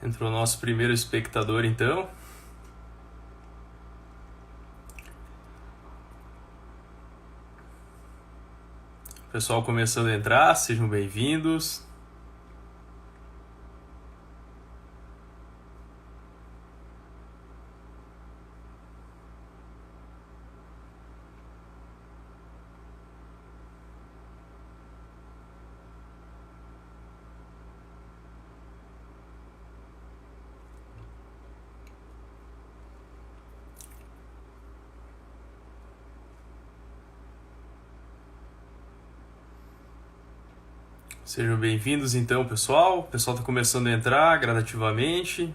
Entrou o nosso primeiro espectador, então. Pessoal começando a entrar, sejam bem-vindos. Sejam bem-vindos, então, pessoal. O pessoal está começando a entrar gradativamente.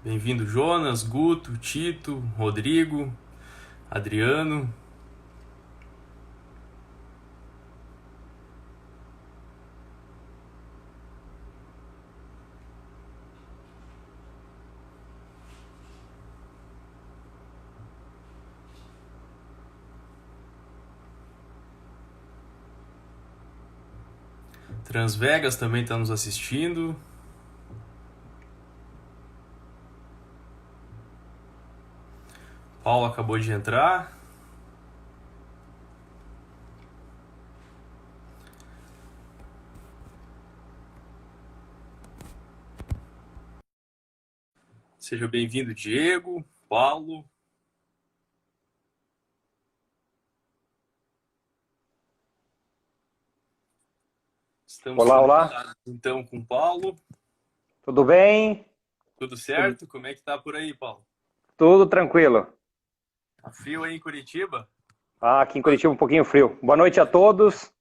Bem-vindo, Jonas, Guto, Tito, Rodrigo, Adriano. Transvegas também está nos assistindo. Paulo acabou de entrar. Seja bem-vindo, Diego, Paulo. Estamos Olá, olá. conectados, então, com o Paulo. Tudo bem? Tudo certo? Como é que tá por aí, Paulo? Tudo tranquilo. Tá frio aí em Curitiba? Aqui em Curitiba um pouquinho frio. Boa noite a todos.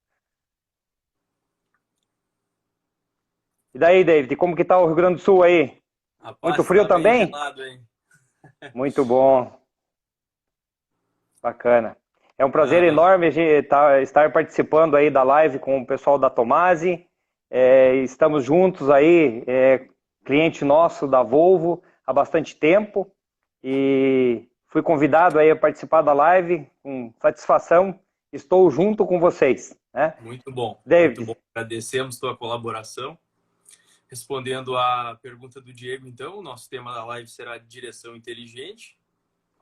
E daí, David, como que tá o Rio Grande do Sul aí? Muito Rapaz, frio tá bem também? gelado, hein? Muito bom. Bacana. É um prazer Ah, enorme estar participando aí da live com o pessoal da Tomasi. Estamos juntos aí, cliente nosso da Volvo há bastante tempo e fui convidado aí a participar da live com satisfação. Estou junto com vocês, né? muito bom, muito David, bom. Agradecemos tua colaboração. Respondendo à pergunta do Diego, então, o nosso tema da live será direção inteligente.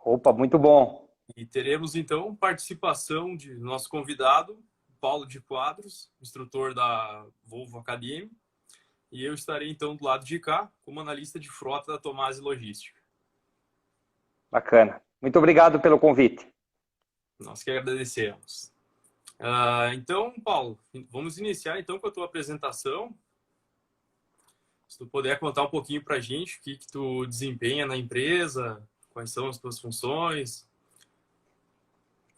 opa, muito bom. E teremos, então, participação de nosso convidado, Paulo de Quadros, instrutor da Volvo Academy. E eu estarei, então, do lado de cá, como analista de frota da Tomasi Logística. Bacana. Muito obrigado pelo convite. Nós que agradecemos. Então, Paulo, vamos iniciar, então, com a tua apresentação. Se tu puder contar um pouquinho para a gente o que tu desempenha na empresa, quais são as tuas funções.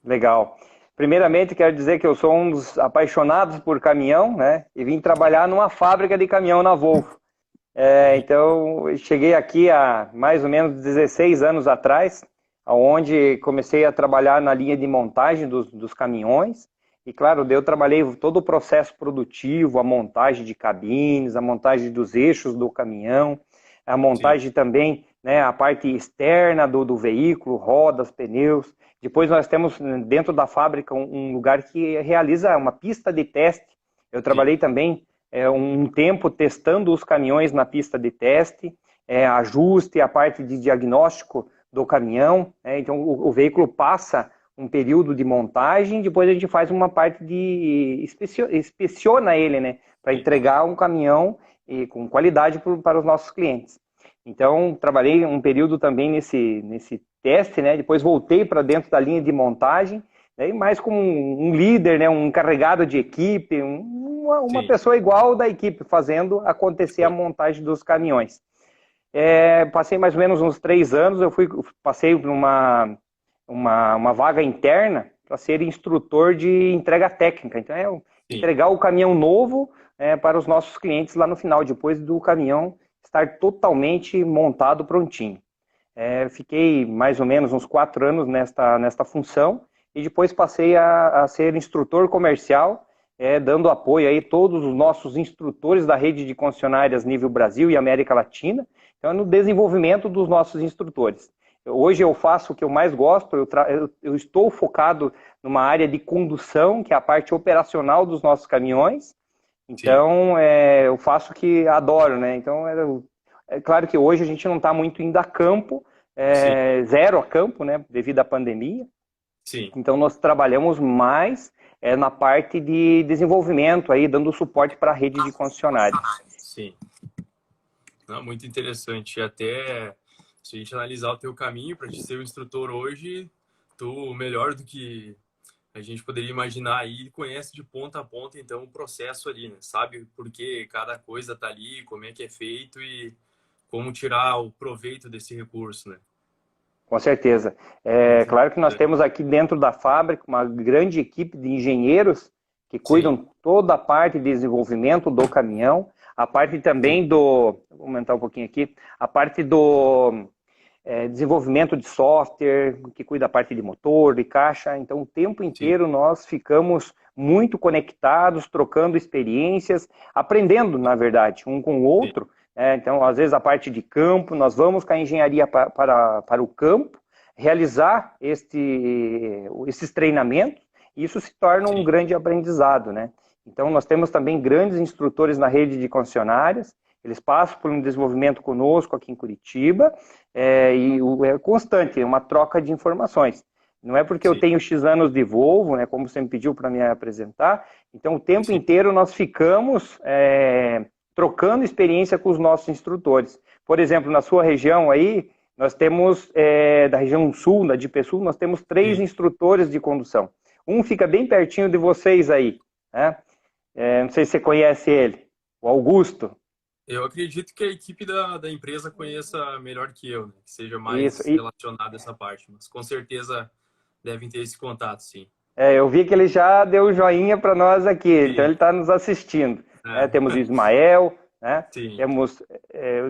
Legal. Primeiramente, quero dizer que eu sou um dos apaixonados por caminhão, né? E vim trabalhar numa fábrica de caminhão na Volvo. Então, eu cheguei aqui há mais ou menos 16 anos atrás, onde comecei a trabalhar na linha de montagem dos caminhões. E, claro, eu trabalhei todo o processo produtivo, a montagem de cabines, a montagem dos eixos do caminhão, a Sim, montagem também, né, a parte externa do veículo, rodas, pneus. Depois nós temos dentro da fábrica um lugar que realiza uma pista de teste. Eu sim, trabalhei também um tempo testando os caminhões na pista de teste, ajuste, a parte de diagnóstico do caminhão. Então o veículo passa um período de montagem, depois a gente faz uma parte de inspeciona ele, né, para sim. entregar um caminhão com qualidade para os nossos clientes. Então, trabalhei um período também nesse teste, né? Depois voltei para dentro da linha de montagem, né? E mais como um líder, né? Um encarregado de equipe, uma Sim. pessoa igual da equipe, fazendo acontecer a montagem dos caminhões. Passei mais ou menos uns 3 anos, passei por uma vaga interna para ser instrutor de entrega técnica. Então, Sim. entregar o caminhão novo para os nossos clientes lá no final, depois do caminhão estar totalmente montado, prontinho. Fiquei mais ou menos uns 4 anos nesta função e depois passei a ser instrutor comercial, dando apoio aí a todos os nossos instrutores da rede de concessionárias nível Brasil e América Latina, então no desenvolvimento dos nossos instrutores. Hoje eu faço o que eu mais gosto, eu estou focado numa área de condução, que é a parte operacional dos nossos caminhões, Sim. então eu faço o que adoro, né? Então É claro que hoje a gente não está muito indo a campo, Sim, zero a campo, né, devido à pandemia. sim, Então nós trabalhamos mais na parte de desenvolvimento, aí, dando suporte para a rede de concessionárias. sim. Não, muito interessante. E até se a gente analisar o teu caminho para te ser o instrutor hoje, tu melhor do que a gente poderia imaginar aí, conhece de ponta a ponta então o processo ali, né? Sabe por que cada coisa tá ali, como é que é feito e como tirar o proveito desse recurso, né? Com certeza. É Muito claro que nós importante. temos aqui dentro da fábrica uma grande equipe de engenheiros que Sim, cuidam toda a parte de desenvolvimento do caminhão, a parte sim, também vou aumentar um pouquinho aqui, a parte do desenvolvimento de software, que cuida da parte de motor, de caixa. Então, o tempo sim, inteiro nós ficamos muito conectados, trocando experiências, aprendendo, na verdade, um com o sim, outro. Então, às vezes, a parte de campo, nós vamos com a engenharia para o campo, realizar esses treinamentos, e isso se torna um sim, grande aprendizado, né? Então, nós temos também grandes instrutores na rede de concessionárias, eles passam por um desenvolvimento conosco aqui em Curitiba, é constante, é uma troca de informações. Não é porque eu sim, tenho X anos de Volvo, né, como você me pediu para me apresentar, então o tempo sim, inteiro nós ficamos trocando experiência com os nossos instrutores. Por exemplo, na sua região aí, nós temos, da região sul, da DiPesul, nós temos 3 sim. instrutores de condução. Um fica bem pertinho de vocês aí, né? Não sei se você conhece ele, o Augusto. Eu acredito que a equipe da empresa conheça melhor que eu, né? Que seja Isso. mais relacionada a essa parte, mas com certeza devem ter esse contato, sim. Eu vi que ele já deu o joinha para nós aqui, então Sim, ele está nos assistindo. Né? é, Temos o Ismael, né? sim, Temos,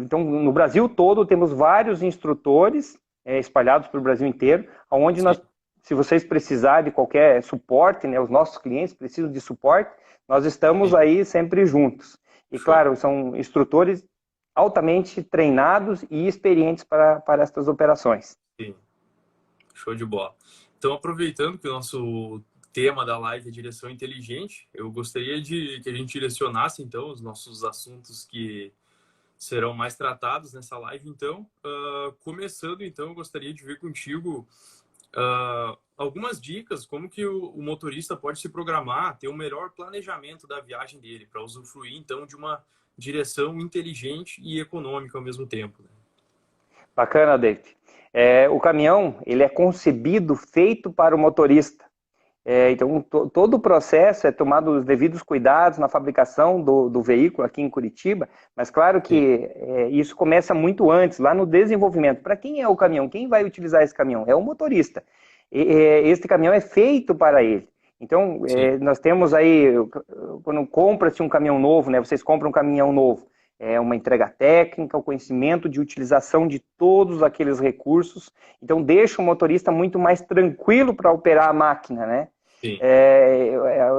então, no Brasil todo, temos vários instrutores espalhados pelo Brasil inteiro, onde sim, nós, se vocês precisarem de qualquer suporte, né, os nossos clientes precisam de suporte, nós estamos sim. aí sempre juntos. E, Show. claro, são instrutores altamente treinados e experientes para estas operações. Sim, show de bola. Então, aproveitando que o nosso tema da live é direção inteligente, eu gostaria de que a gente direcionasse, então, os nossos assuntos que serão mais tratados nessa live. Então, começando, então, eu gostaria de ver contigo algumas dicas, como que o motorista pode se programar, ter um melhor planejamento da viagem dele, para usufruir, então, de uma direção inteligente e econômica ao mesmo tempo, né? Bacana, David. O caminhão, ele é concebido, feito para o motorista. Então, todo o processo é tomado os devidos cuidados na fabricação do veículo aqui em Curitiba, mas claro Sim, que isso começa muito antes, lá no desenvolvimento. Para quem é o caminhão? Quem vai utilizar esse caminhão? É o motorista. Este caminhão é feito para ele. Então, sim, nós temos aí, quando compra-se um caminhão novo, né, vocês compram um caminhão novo, uma entrega técnica, o conhecimento de utilização de todos aqueles recursos. Então, deixa o motorista muito mais tranquilo para operar a máquina, né? sim,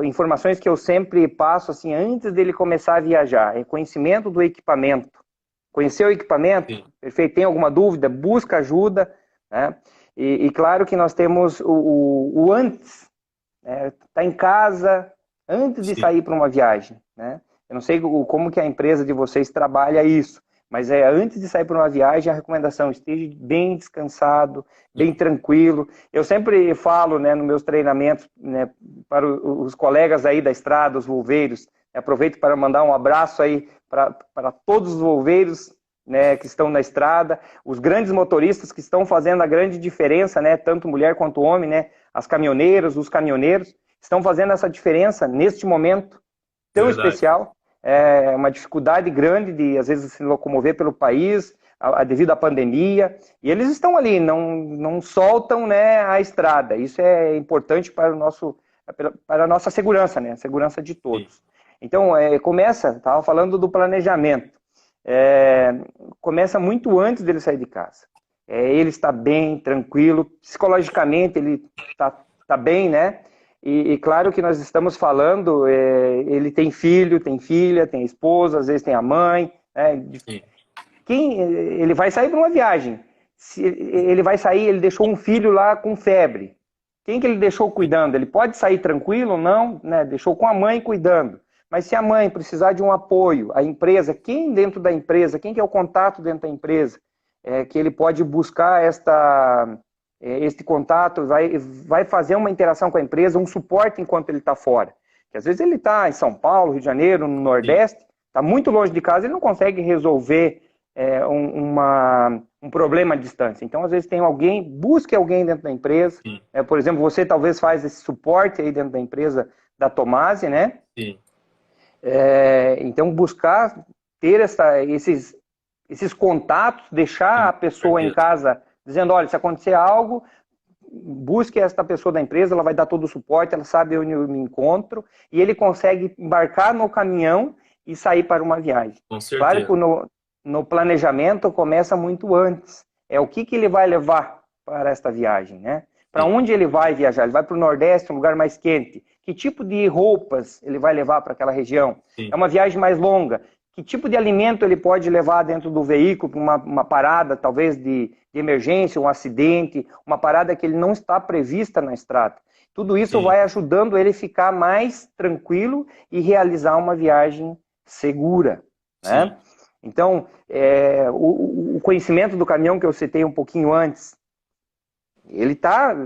Informações que eu sempre passo assim antes dele começar a viajar, conhecimento do equipamento. Conhecer o equipamento, sim, perfeito, tem alguma dúvida, busca ajuda, né? E claro que nós temos o antes, né? Tá em casa antes de sim, sair para uma viagem, né? Eu não sei como que a empresa de vocês trabalha isso, mas antes de sair para uma viagem, a recomendação esteja bem descansado, bem tranquilo. Eu sempre falo, né, nos meus treinamentos, né, para os colegas aí da estrada, os volveiros, aproveito para mandar um abraço aí para todos os volveiros, né, que estão na estrada, os grandes motoristas que estão fazendo a grande diferença, né, tanto mulher quanto homem, né, as caminhoneiras, os caminhoneiros, estão fazendo essa diferença neste momento tão verdade. especial, uma dificuldade grande de, às vezes, se locomover pelo país, devido à pandemia, e eles estão ali, não soltam, né, a estrada. Isso é importante para a nossa segurança, né, a segurança de Sim, todos. Então, estava falando do planejamento, começa muito antes dele sair de casa. Ele está bem, tranquilo, psicologicamente ele está bem, né? E claro que nós estamos falando, ele tem filho, tem filha, tem esposa, às vezes tem a mãe, né? sim, Ele vai sair para uma viagem. Se ele vai sair, ele deixou um filho lá com febre. Quem que ele deixou sim, cuidando? Ele pode sair tranquilo ou não? Né? Deixou com a mãe cuidando. Mas se a mãe precisar de um apoio, a empresa, quem dentro da empresa, quem que é o contato dentro da empresa, que ele pode buscar este contato, vai fazer uma interação com a empresa, um suporte enquanto ele está fora. Porque às vezes ele está em São Paulo, Rio de Janeiro, no Nordeste, está muito longe de casa, ele não consegue resolver um problema à distância. Então, às vezes tem alguém, busque alguém dentro da empresa. Por exemplo, você talvez faz esse suporte aí dentro da empresa da Tomasi, né? Sim. Então, buscar ter esses contatos, deixar a pessoa em casa dizendo, olha, se acontecer algo, busque esta pessoa da empresa, ela vai dar todo o suporte, ela sabe onde eu me encontro, e ele consegue embarcar no caminhão e sair para uma viagem. Com certeza. Claro que no planejamento começa muito antes. O que ele vai levar para esta viagem, né? Para onde ele vai viajar? Ele vai para o Nordeste, um lugar mais quente. Que tipo de roupas ele vai levar para aquela região? Sim. É uma viagem mais longa. Que tipo de alimento ele pode levar dentro do veículo para uma parada, talvez de emergência, um acidente, uma parada que ele não está prevista na estrada. Tudo isso vai ajudando ele a ficar mais tranquilo e realizar uma viagem segura, né? Então, o conhecimento do caminhão que eu citei um pouquinho antes, ele está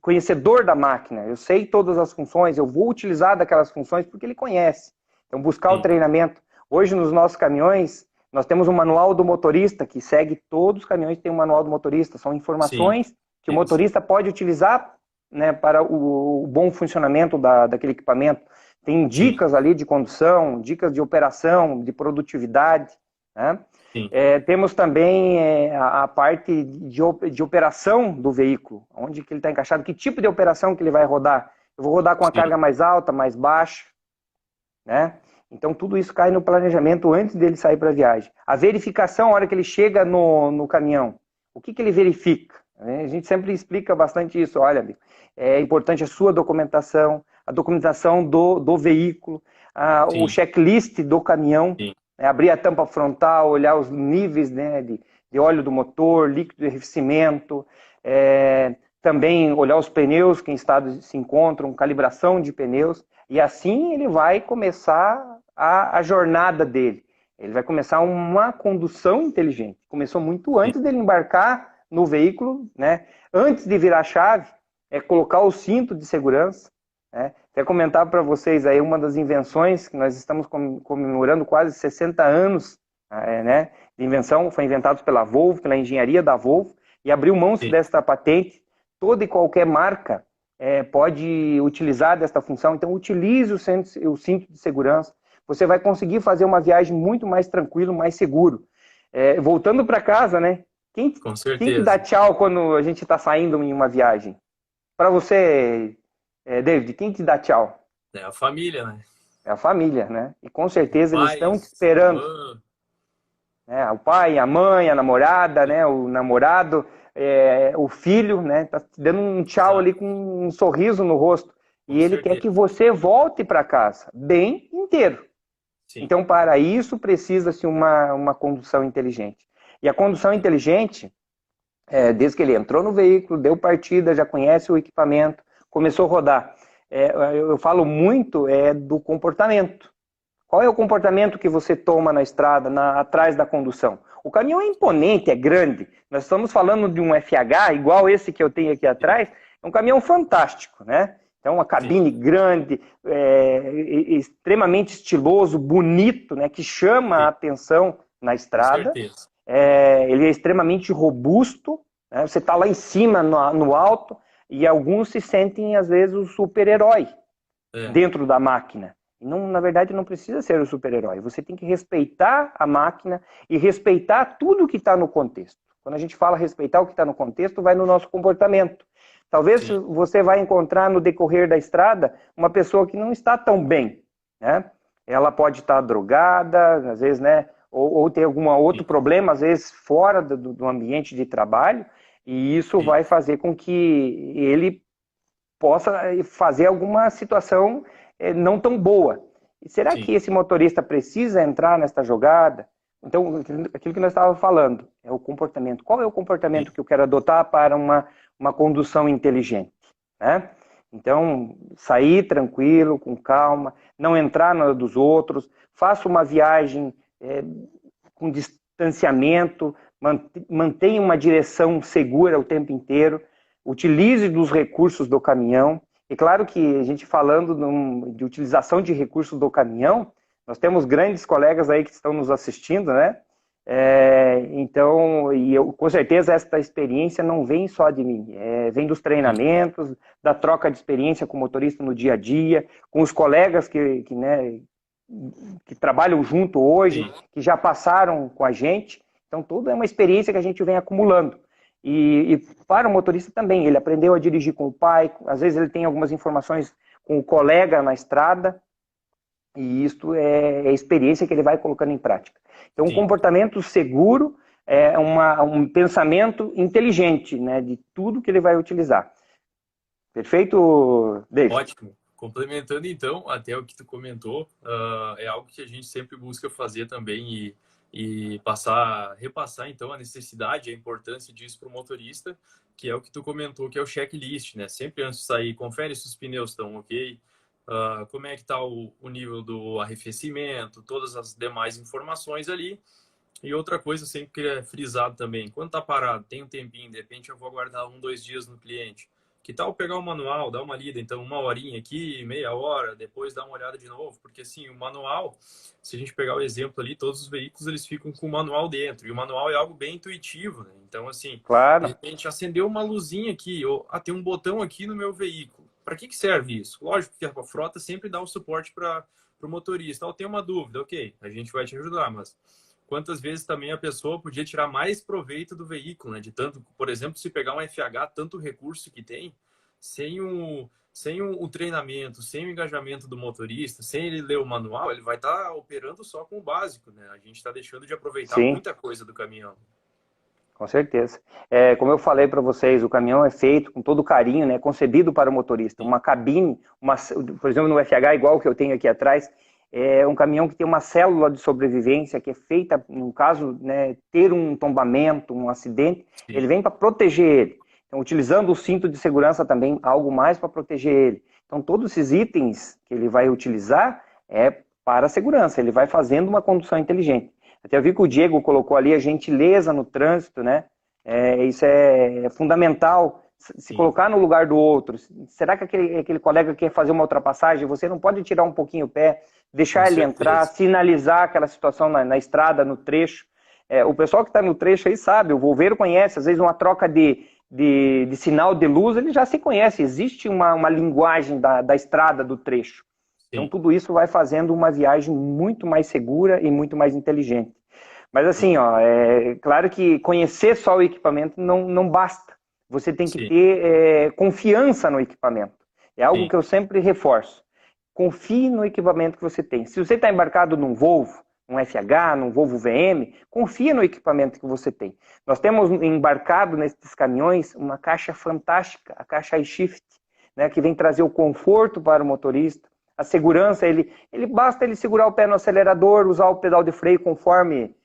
conhecedor da máquina. Eu sei todas as funções, eu vou utilizar daquelas funções porque ele conhece. Então, buscar o treinamento. Hoje, nos nossos caminhões, nós temos um manual do motorista que segue todos os caminhões, tem um manual do motorista. São informações que o motorista pode utilizar, né, para o bom funcionamento daquele equipamento. Tem dicas ali de condução, dicas de operação, de produtividade, né? Temos também a parte de operação do veículo, onde que ele está encaixado, que tipo de operação que ele vai rodar. Eu vou rodar com a carga mais alta, mais baixa, né? Então tudo isso cai no planejamento antes dele sair para a viagem. A verificação, a hora que ele chega no caminhão, o que ele verifica? A gente sempre explica bastante isso. Olha, amigo, é importante a sua documentação, a documentação do veículo, o checklist do caminhão, abrir a tampa frontal, olhar os níveis, né, de óleo do motor, líquido de arrefecimento, também olhar os pneus que em estado se encontram, calibração de pneus, e assim ele vai começar a jornada dele. Ele vai começar uma condução inteligente. Começou muito antes dele embarcar no veículo, né? Antes de virar a chave, colocar o cinto de segurança, né? Até comentar para vocês aí uma das invenções que nós estamos comemorando quase 60 anos, né, de invenção, foi inventado pela Volvo, pela engenharia da Volvo, e abriu mão desta patente. Toda e qualquer marca pode utilizar desta função, então utilize o cinto de segurança. Você vai conseguir fazer uma viagem muito mais tranquilo, mais seguro. Voltando para casa, né? Quem que dá tchau quando a gente está saindo em uma viagem? Para você, David, quem que dá tchau? É a família, né? É a família, né? E com certeza eles estão te esperando. O pai, a mãe, a namorada, né? O namorado, o filho, né? Tá te dando um tchau ali com um sorriso no rosto. E ele quer que você volte para casa bem inteiro. Então, para isso, precisa-se uma condução inteligente. E a condução inteligente, desde que ele entrou no veículo, deu partida, já conhece o equipamento, começou a rodar. Eu falo muito do comportamento. Qual é o comportamento que você toma na estrada, atrás da condução? O caminhão é imponente, é grande. Nós estamos falando de um FH, igual esse que eu tenho aqui atrás. É um caminhão fantástico, né? Então, uma cabine grande, extremamente estiloso, bonito, né? Que chama a atenção na estrada. Com certeza. Ele é extremamente robusto, né? Você está lá em cima, no alto, e alguns se sentem, às vezes, o super-herói dentro da máquina. E não, na verdade, não precisa ser o super-herói. Você tem que respeitar a máquina e respeitar tudo que está no contexto. Quando a gente fala respeitar o que está no contexto, vai no nosso comportamento. Talvez você vai encontrar no decorrer da estrada uma pessoa que não está tão bem, né? Ela pode estar drogada, às vezes, né? Ou ter algum outro problema, às vezes fora do ambiente de trabalho, e isso vai fazer com que ele possa fazer alguma situação não tão boa. E será que esse motorista precisa entrar nesta jogada? Então, aquilo que nós estávamos falando, é o comportamento. Qual é o comportamento que eu quero adotar para uma condução inteligente, né? Então, sair tranquilo, com calma, não entrar na dos outros, faça uma viagem com distanciamento, mantenha uma direção segura o tempo inteiro, utilize dos recursos do caminhão. E claro que a gente falando de utilização de recursos do caminhão, nós temos grandes colegas aí que estão nos assistindo, né? Então, e eu, com certeza essa experiência não vem só de mim, vem dos treinamentos, da troca de experiência com o motorista no dia a dia, com os colegas que trabalham junto hoje, que já passaram com a gente. Então, tudo é uma experiência que a gente vem acumulando. E para o motorista também, ele aprendeu a dirigir com o pai, às vezes ele tem algumas informações com o colega na estrada, e isto é a experiência que ele vai colocando em prática. Então, um comportamento seguro é um pensamento inteligente, né, de tudo que ele vai utilizar. Perfeito, David? Ótimo. Complementando, então, até o que tu comentou, é algo que a gente sempre busca fazer também e repassar, então, a necessidade, a importância disso para o motorista, que é o que tu comentou, que é o checklist, né? Sempre antes de sair, confere se os pneus estão ok, como é que está o nível do arrefecimento, todas as demais informações ali. E outra coisa sempre que é frisado também, quando tá parado, tem um tempinho, de repente eu vou aguardar 1, 2 dias no cliente. Que tal pegar o manual, dar uma lida, então 1 horinha aqui, meia hora, depois dar uma olhada de novo, porque assim, o manual, se a gente pegar o exemplo ali, todos os veículos eles ficam com o manual dentro, e o manual é algo bem intuitivo, né? Então assim, claro, de repente acendeu uma luzinha aqui, ou tem um botão aqui no meu veículo. Para que serve isso? Lógico que a frota sempre dá o suporte para o motorista. Tem uma dúvida, ok, a gente vai te ajudar, mas quantas vezes também a pessoa podia tirar mais proveito do veículo, né? De tanto, por exemplo, se pegar um FH, tanto recurso que tem, sem o treinamento, sem o engajamento do motorista, sem ele ler o manual, ele vai estar operando só com o básico, né? A gente está deixando de aproveitar sim, muita coisa do caminhão. com certeza. Como eu falei para vocês, o caminhão é feito com todo carinho, né? Concebido para o motorista. Uma cabine, por exemplo, no FH, igual que eu tenho aqui atrás, é um caminhão que tem uma célula de sobrevivência que é feita, no caso, né, ter um tombamento, um acidente, ele vem para proteger ele. Então, utilizando o cinto de segurança também, algo mais para proteger ele. Então, todos esses itens que ele vai utilizar é para a segurança, ele vai fazendo uma condução inteligente. Até eu vi que o Diego colocou ali a gentileza no trânsito, né? Isso é fundamental, se colocar no lugar do outro. Será que aquele colega quer fazer uma ultrapassagem? Você não pode tirar um pouquinho o pé, deixar ele entrar, sinalizar aquela situação na estrada, no trecho. O pessoal que está no trecho aí sabe, o Volveiro conhece, às vezes uma troca de sinal de luz, ele já se conhece, existe uma linguagem da estrada, do trecho. Então, tudo isso vai fazendo uma viagem muito mais segura e muito mais inteligente. Mas assim, claro que conhecer só o equipamento não basta. Você tem que ter confiança no equipamento. É algo que eu sempre reforço. Confie no equipamento que você tem. Se você está embarcado num Volvo, num FH, num Volvo VM, confia no equipamento que você tem. Nós temos embarcado nesses caminhões uma caixa fantástica, a caixa iShift, né, que vem trazer o conforto para o motorista, a segurança, basta ele segurar o pé no acelerador, usar o pedal de freio conforme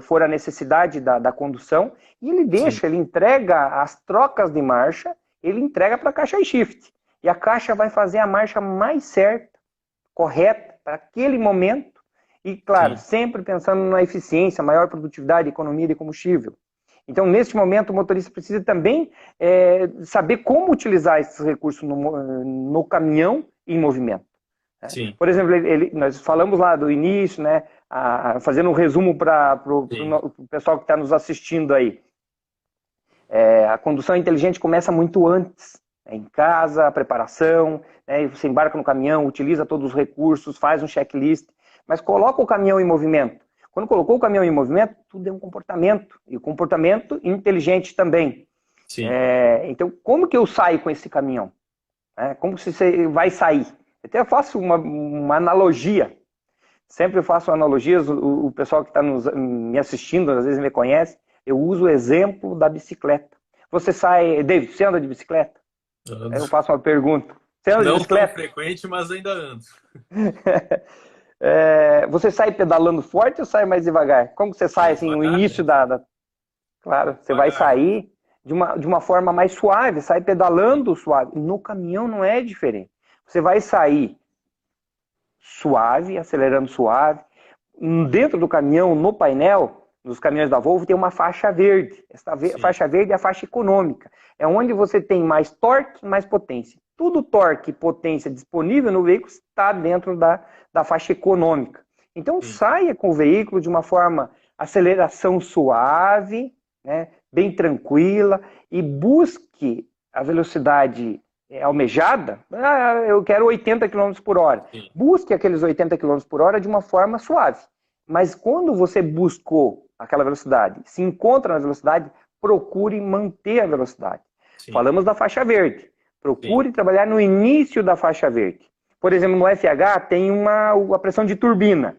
for a necessidade da condução, e ele deixa, ele entrega as trocas de marcha, ele entrega para a caixa iShift. E a caixa vai fazer a marcha mais certa, correta, para aquele momento, e claro, sempre pensando na eficiência, maior produtividade, economia de combustível. Então, neste momento, o motorista precisa também saber como utilizar esses recursos no caminhão em movimento. Sim. Por exemplo, nós falamos lá do início, né, fazendo um resumo para o pessoal que está nos assistindo aí. A condução inteligente começa muito antes, em casa, a preparação, né, você embarca no caminhão, utiliza todos os recursos, faz um checklist, mas coloca o caminhão em movimento. Quando colocou o caminhão em movimento, tudo é um comportamento, e o comportamento inteligente também. Então, como que eu saio com esse caminhão? Como que você vai sair? Até eu faço uma analogia, sempre faço analogias, o pessoal que está me assistindo, às vezes me conhece, eu uso o exemplo da bicicleta. Você sai, David, você anda de bicicleta? Aí eu faço uma pergunta. Você anda de bicicleta? Não tão frequente, mas ainda ando. Você sai pedalando forte ou sai mais devagar? Como que você sai, assim, o início da... Claro, você vai sair de uma forma mais suave, sai pedalando suave. No caminhão não é diferente. Você vai sair suave, acelerando suave. Dentro do caminhão, no painel, nos caminhões da Volvo, tem uma faixa verde. Essa faixa verde é a faixa econômica. É onde você tem mais torque, mais potência. Tudo torque e potência disponível no veículo está dentro da faixa econômica. Então, saia com o veículo de uma forma, aceleração suave, né, bem tranquila, e busque a velocidade almejada. Eu quero 80 km por hora. Sim. Busque aqueles 80 km por hora de uma forma suave. Mas quando você buscou aquela velocidade, se encontra na velocidade, procure manter a velocidade. Sim. Falamos da faixa verde. Procure trabalhar no início da faixa verde. Por exemplo, no FH tem a pressão de turbina.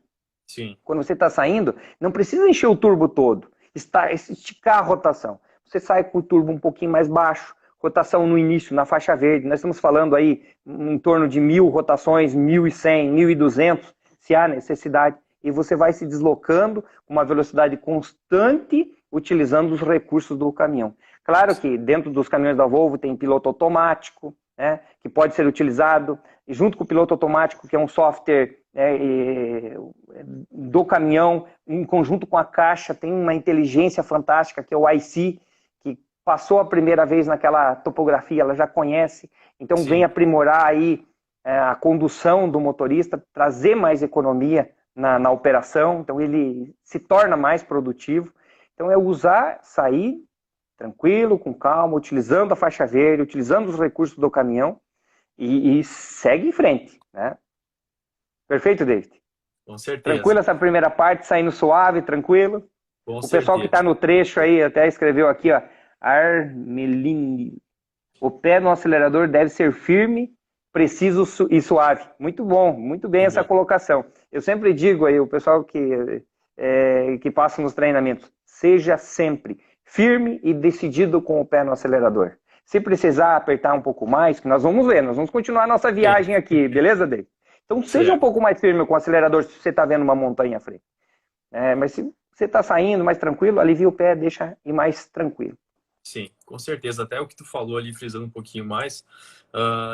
Sim. Quando você está saindo, não precisa encher o turbo todo. Esticar a rotação. Você sai com o turbo um pouquinho mais baixo, rotação no início, na faixa verde. Nós estamos falando aí em torno de 1.000 rotações, 1.100, 1.200, se há necessidade. E você vai se deslocando com uma velocidade constante, utilizando os recursos do caminhão. Claro que dentro dos caminhões da Volvo tem piloto automático, né, que pode ser utilizado, e junto com o piloto automático, que é um software do caminhão, em conjunto com a caixa, tem uma inteligência fantástica, que é o IC, que passou a primeira vez naquela topografia, ela já conhece, então vem aprimorar aí a condução do motorista, trazer mais economia na operação, então ele se torna mais produtivo. Então é usar, sair tranquilo, com calma, utilizando a faixa verde, utilizando os recursos do caminhão e segue em frente, né? Perfeito, David? Com certeza. Tranquilo essa primeira parte, saindo suave, tranquilo? Com o certeza. Pessoal que está no trecho aí, até escreveu aqui, ó, Armeling. O pé no acelerador deve ser firme, preciso e suave. Muito bom, muito bem essa colocação. Eu sempre digo aí, o pessoal que passa nos treinamentos, seja sempre firme e decidido com o pé no acelerador. Se precisar apertar um pouco mais, que nós vamos ver, nós vamos continuar a nossa viagem aqui, beleza, David? Então seja um pouco mais firme com o acelerador se você está vendo uma montanha à frente. Mas se você está saindo mais tranquilo, alivia o pé, deixa ir mais tranquilo. Sim, com certeza. Até o que tu falou ali, frisando um pouquinho mais,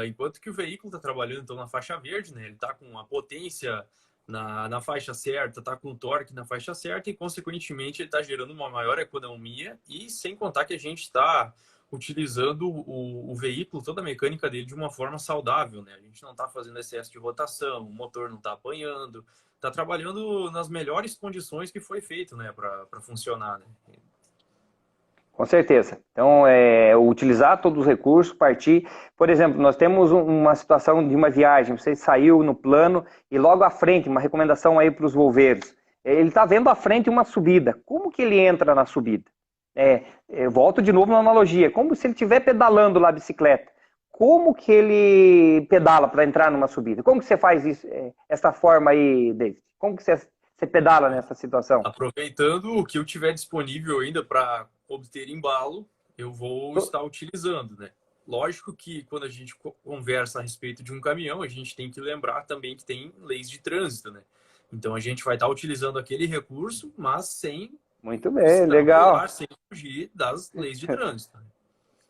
enquanto que o veículo está trabalhando então na faixa verde, né? Ele está com a potência na faixa certa, está com o torque na faixa certa e, consequentemente, ele está gerando uma maior economia e sem contar que a gente está utilizando o veículo, toda a mecânica dele de uma forma saudável, né? A gente não está fazendo excesso de rotação, o motor não está apanhando, está trabalhando nas melhores condições que foi feito, né, para funcionar, né? Com certeza. Então, utilizar todos os recursos, partir. Por exemplo, nós temos uma situação de uma viagem, você saiu no plano e logo à frente, uma recomendação aí para os volveiros. Ele está vendo à frente uma subida. Como que ele entra na subida? Eu volto de novo na analogia. Como se ele estiver pedalando lá a bicicleta. Como que ele pedala para entrar numa subida? Como que você faz isso, essa forma aí, David? Como que você pedala nessa situação? Aproveitando o que eu tiver disponível ainda para obter embalo, eu vou estar utilizando, né? Lógico que quando a gente conversa a respeito de um caminhão, a gente tem que lembrar também que tem leis de trânsito, né? Então a gente vai estar utilizando aquele recurso, mas sem... Muito bem, legal. Sem fugir das leis de trânsito.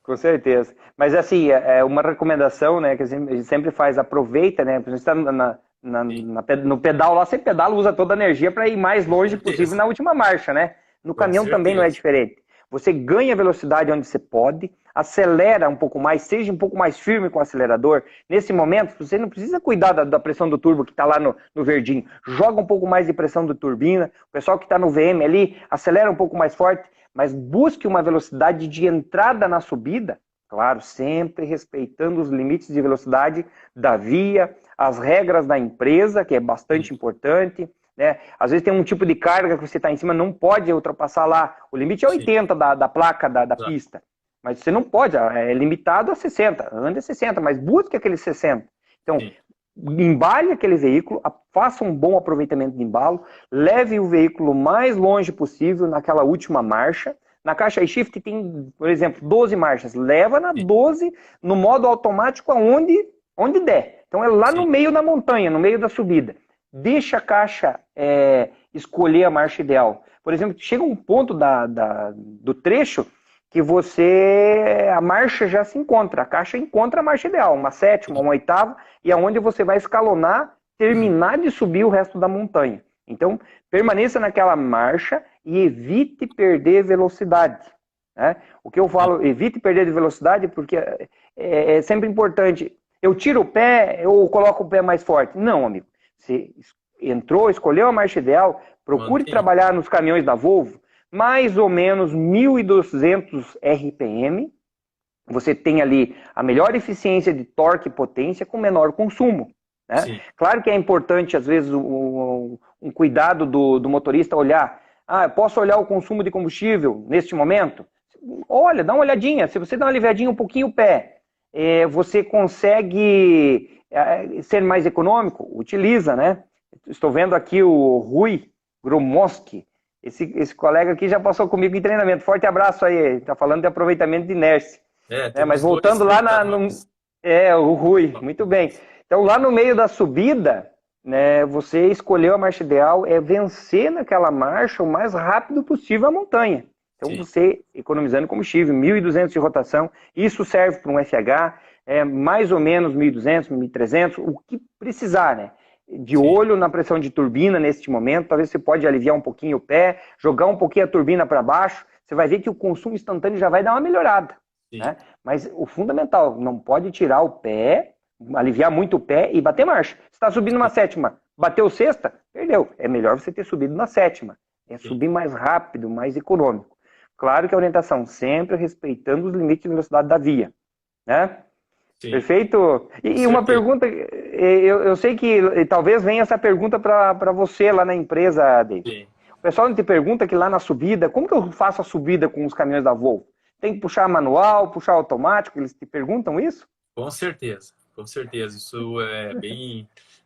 Com certeza. Mas assim, uma recomendação, né, que a gente sempre faz, aproveita, né? A gente está no pedal lá, você pedala, usa toda a energia para ir mais longe possível na última marcha, né? No caminhão também não é diferente. Você ganha velocidade onde você pode, acelera um pouco mais, seja um pouco mais firme com o acelerador. Nesse momento, você não precisa cuidar da pressão do turbo que está lá no verdinho. Joga um pouco mais de pressão da turbina. O pessoal que está no VM ali, acelera um pouco mais forte, mas busque uma velocidade de entrada na subida, claro, sempre respeitando os limites de velocidade da via, as regras da empresa, que é bastante importante, né? Às vezes tem um tipo de carga que você está em cima, não pode ultrapassar lá. O limite é 80 da placa da pista. Mas você não pode, é limitado a 60. Ande a 60, mas busque aqueles 60. Então, embale aquele veículo, faça um bom aproveitamento de embalo, leve o veículo o mais longe possível naquela última marcha. Na caixa shift tem, por exemplo, 12 marchas. Leva na 12 no modo automático onde der. Então é lá no meio da montanha, no meio da subida. Deixa a caixa escolher a marcha ideal. Por exemplo, chega um ponto do trecho que a marcha já se encontra, a caixa encontra a marcha ideal, uma sétima, uma oitava, e aonde você vai escalonar, terminar de subir o resto da montanha. Então, permaneça naquela marcha e evite perder velocidade. Né? O que eu falo, evite perder de velocidade, porque é sempre importante. Eu tiro o pé, eu coloco o pé mais forte. Não, amigo. Você entrou, escolheu a marcha ideal, procure trabalhar nos caminhões da Volvo, mais ou menos 1.200 RPM. Você tem ali a melhor eficiência de torque e potência com menor consumo. Né? Claro que é importante, às vezes, um cuidado do motorista olhar. Eu posso olhar o consumo de combustível neste momento? Olha, dá uma olhadinha. Se você dá uma aliviadinha um pouquinho o pé, você consegue ser mais econômico? Utiliza, né? Estou vendo aqui o Rui Gromoski. Esse colega aqui já passou comigo em treinamento. Forte abraço aí. Está falando de aproveitamento de inércia. Mas voltando lá o Rui, muito bem. Então, lá no meio da subida, né, você escolheu a marcha ideal, é vencer naquela marcha o mais rápido possível a montanha. Então, você economizando combustível, 1.200 de rotação, isso serve para um FH, mais ou menos 1.200, 1.300, o que precisar, né? De olho na pressão de turbina neste momento, talvez você pode aliviar um pouquinho o pé, jogar um pouquinho a turbina para baixo, você vai ver que o consumo instantâneo já vai dar uma melhorada. Né? Mas o fundamental, não pode tirar o pé, aliviar muito o pé e bater marcha. Você está subindo uma sétima, bateu sexta, perdeu. É melhor você ter subido na sétima. É subir mais rápido, mais econômico. Claro que a orientação sempre respeitando os limites de velocidade da via. Né? Perfeito? E uma pergunta, eu sei que talvez venha essa pergunta para você lá na empresa, David. O pessoal te pergunta que lá na subida, como que eu faço a subida com os caminhões da Volvo? Tem que puxar manual, puxar automático? Eles te perguntam isso? Com certeza. Isso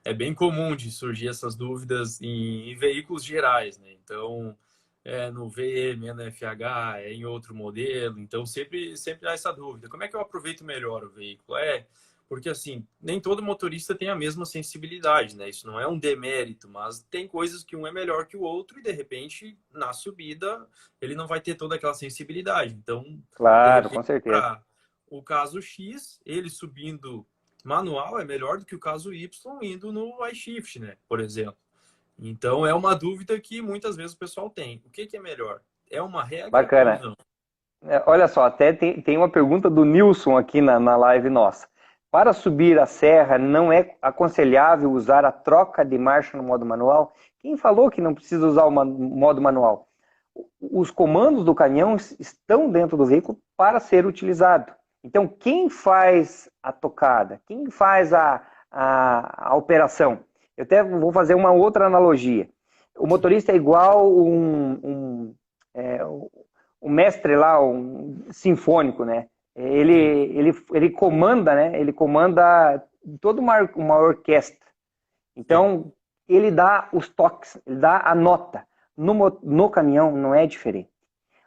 é bem comum de surgir essas dúvidas em veículos gerais, né? Então, no VM, no FH, em outro modelo. Então, sempre há essa dúvida. Como é que eu aproveito melhor o veículo? Porque, assim, nem todo motorista tem a mesma sensibilidade, né? Isso não é um demérito, mas tem coisas que um é melhor que o outro e, de repente, na subida, ele não vai ter toda aquela sensibilidade. Então, claro, com certeza. Para o caso X, ele subindo manual é melhor do que o caso Y indo no iShift, né? Por exemplo. Então, é uma dúvida que muitas vezes o pessoal tem. O que é melhor? É uma regra? Bacana. Ou não? Olha só, até tem uma pergunta do Nilson aqui na live nossa. Para subir a serra, não é aconselhável usar a troca de marcha no modo manual? Quem falou que não precisa usar o modo manual? Os comandos do caminhão estão dentro do veículo para ser utilizado. Então, quem faz a tocada? Quem faz a operação? Eu até vou fazer uma outra analogia. O motorista é igual um mestre lá, um sinfônico, né? Ele comanda, né? Ele comanda toda uma orquestra. Então, ele dá os toques, ele dá a nota. No caminhão não é diferente.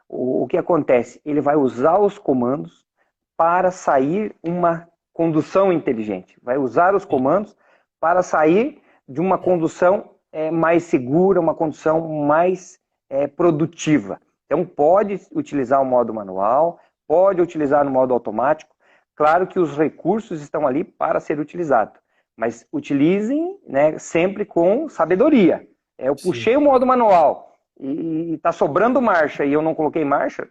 O que acontece? Ele vai usar os comandos para sair uma condução inteligente. Vai usar os comandos para sair de uma condução mais segura, uma condução mais produtiva. Então, pode utilizar o modo manual, pode utilizar no modo automático. Claro que os recursos estão ali para ser utilizados, mas utilizem, né, sempre com sabedoria. Eu puxei o modo manual e está sobrando marcha e eu não coloquei marcha,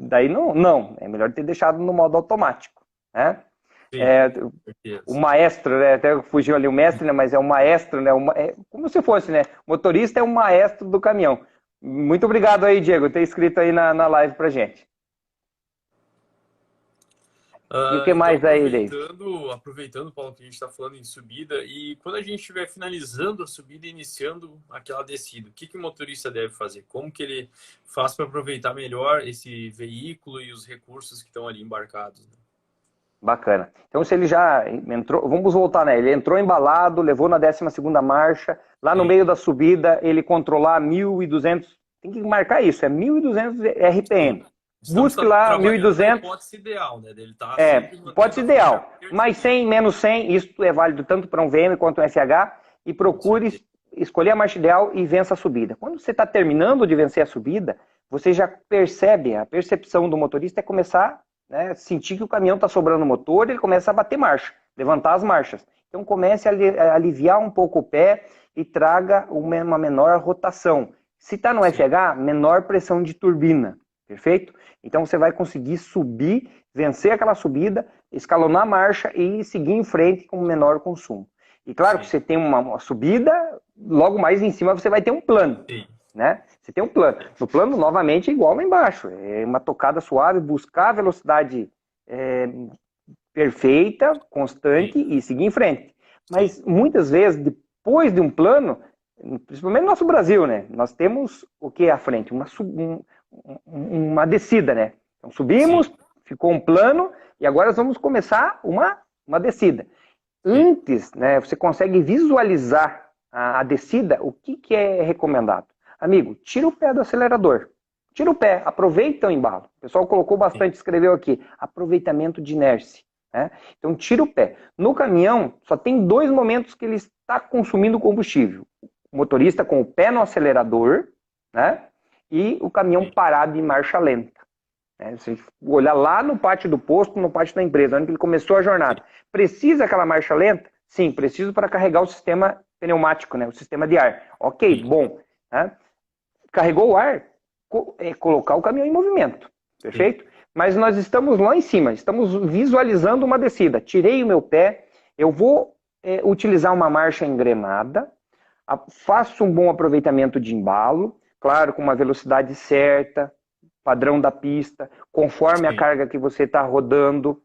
daí não. É melhor ter deixado no modo automático. Né? O maestro, né, até fugiu ali o mestre, né, mas é o maestro, né, como se fosse, né? O motorista é o maestro do caminhão. Muito obrigado aí, Diego, por ter escrito aí na live pra gente. E o que mais então, aí, David? Aproveitando, Paulo, que a gente está falando em subida, e quando a gente estiver finalizando a subida e iniciando aquela descida, o que o motorista deve fazer? Como que ele faz para aproveitar melhor esse veículo e os recursos que estão ali embarcados? Né? Bacana. Então, se ele já entrou, vamos voltar, né? Ele entrou embalado, levou na 12ª marcha, lá no meio da subida, ele controlar 1.200, tem que marcar isso, é 1.200 RPM. Busque lá 1.200. Hipótese ideal, né? Ele tá hipótese ideal. Mais 100, menos 100, isso é válido tanto para um VM quanto um FH, e procure escolher a marcha ideal e vença a subida. Quando você está terminando de vencer a subida, você já percebe, a percepção do motorista é começar, né, sentir que o caminhão está sobrando motor, ele começa a bater marcha, levantar as marchas. Então comece a aliviar um pouco o pé e traga uma menor rotação. Se está no FH, menor pressão de turbina, perfeito? Então você vai conseguir subir, vencer aquela subida, escalonar a marcha e seguir em frente com menor consumo. E claro que você tem uma subida, logo mais em cima você vai ter um plano. Sim. Né? Você tem um plano. No plano, novamente, é igual lá embaixo. É uma tocada suave, buscar a velocidade perfeita, constante Sim. e seguir em frente. Mas muitas vezes, depois de um plano, principalmente no nosso Brasil, né? Nós temos o que à frente? Uma descida, né? Então subimos, ficou um plano e agora vamos começar uma descida. Antes, né, você consegue visualizar a descida, o que é recomendado? Amigo, tira o pé do acelerador. Tira o pé, aproveita o embalo. O pessoal colocou bastante, escreveu aqui, aproveitamento de inércia. Né? Então, tira o pé. No caminhão, só tem 2 momentos que ele está consumindo combustível. O motorista com o pé no acelerador, né? E o caminhão parado em marcha lenta. Né? Se olhar lá no pátio do posto, no pátio da empresa, onde ele começou a jornada. Precisa aquela marcha lenta? Sim, preciso para carregar o sistema pneumático, né? O sistema de ar. Ok, bom. Né? Carregou o ar, é colocar o caminhão em movimento, perfeito? Mas nós estamos lá em cima, estamos visualizando uma descida. Tirei o meu pé, eu vou utilizar uma marcha engrenada, faço um bom aproveitamento de embalo, claro, com uma velocidade certa, padrão da pista, conforme a carga que você está rodando,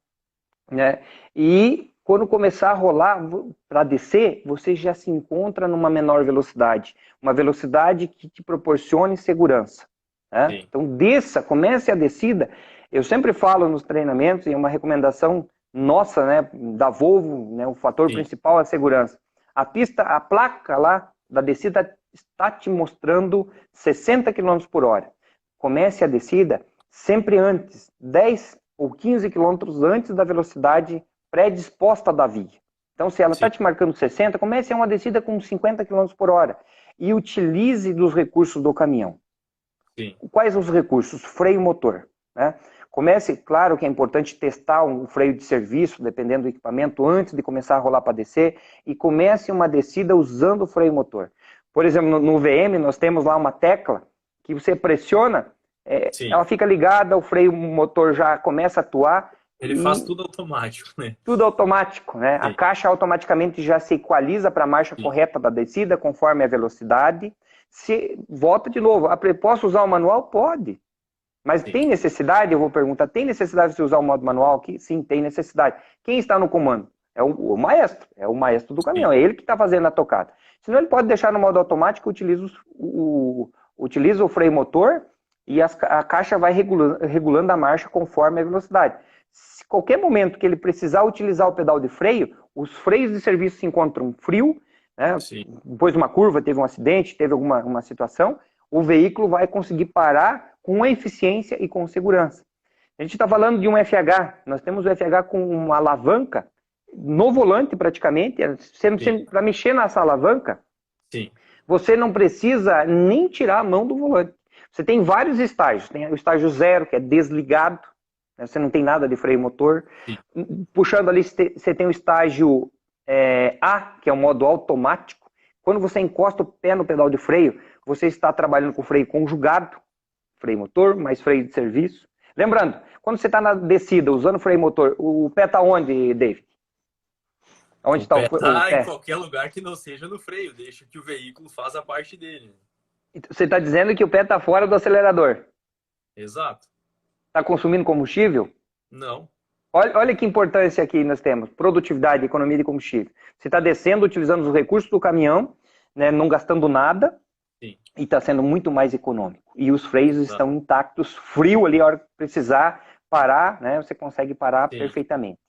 né? E quando começar a rolar para descer, você já se encontra numa menor velocidade. Uma velocidade que te proporcione segurança. Né? Então desça, comece a descida. Eu sempre falo nos treinamentos, e é uma recomendação nossa, né, da Volvo, né, o fator principal é a segurança. A pista, a placa lá da descida está te mostrando 60 km por hora. Comece a descida sempre antes, 10 ou 15 km antes da velocidade predisposta da via. Então, se ela está te marcando 60, comece a uma descida com 50 km por hora e utilize dos recursos do caminhão. Quais os recursos? Freio motor. Né? Comece, claro que é importante testar um freio de serviço, dependendo do equipamento, antes de começar a rolar para descer, e comece uma descida usando o freio motor. Por exemplo, no VM, nós temos lá uma tecla que você pressiona, ela fica ligada, o freio motor já começa a atuar. Ele faz tudo automático, né? Tudo automático, né? A caixa automaticamente já se equaliza para a marcha correta da descida, conforme a velocidade. Se volta de novo, posso usar o manual? Pode. Mas tem necessidade? Eu vou perguntar, tem necessidade de você usar o modo manual aqui? Sim, tem necessidade. Quem está no comando? É o maestro, é o maestro do caminhão, é ele que está fazendo a tocada. Senão ele pode deixar no modo automático, utiliza o freio motor e a caixa vai regulando a marcha conforme a velocidade. Se qualquer momento que ele precisar utilizar o pedal de freio, os freios de serviço se encontram frio, né? Depois de uma curva, teve um acidente, teve alguma situação, o veículo vai conseguir parar com eficiência e com segurança. A gente está falando de um FH, nós temos o FH com uma alavanca no volante praticamente, para mexer nessa alavanca, você não precisa nem tirar a mão do volante. Você tem vários estágios, tem o estágio 0, que é desligado, né? Você não tem nada de freio motor. Puxando ali, você tem o estágio A, que é o modo automático. Quando você encosta o pé no pedal de freio, você está trabalhando com freio conjugado, freio motor, mais freio de serviço. Lembrando, quando você está na descida, usando freio motor, o pé está onde, David? Onde está o pé? Em qualquer lugar que não seja no freio, deixa que o veículo faça a parte dele. Você está dizendo que o pé está fora do acelerador? Exato. Está consumindo combustível? Não. Olha que importância aqui nós temos, produtividade, economia de combustível. Você está descendo utilizando os recursos do caminhão, né, não gastando nada, e está sendo muito mais econômico. E os freios estão intactos, frio ali, a hora que precisar parar, né, você consegue parar perfeitamente.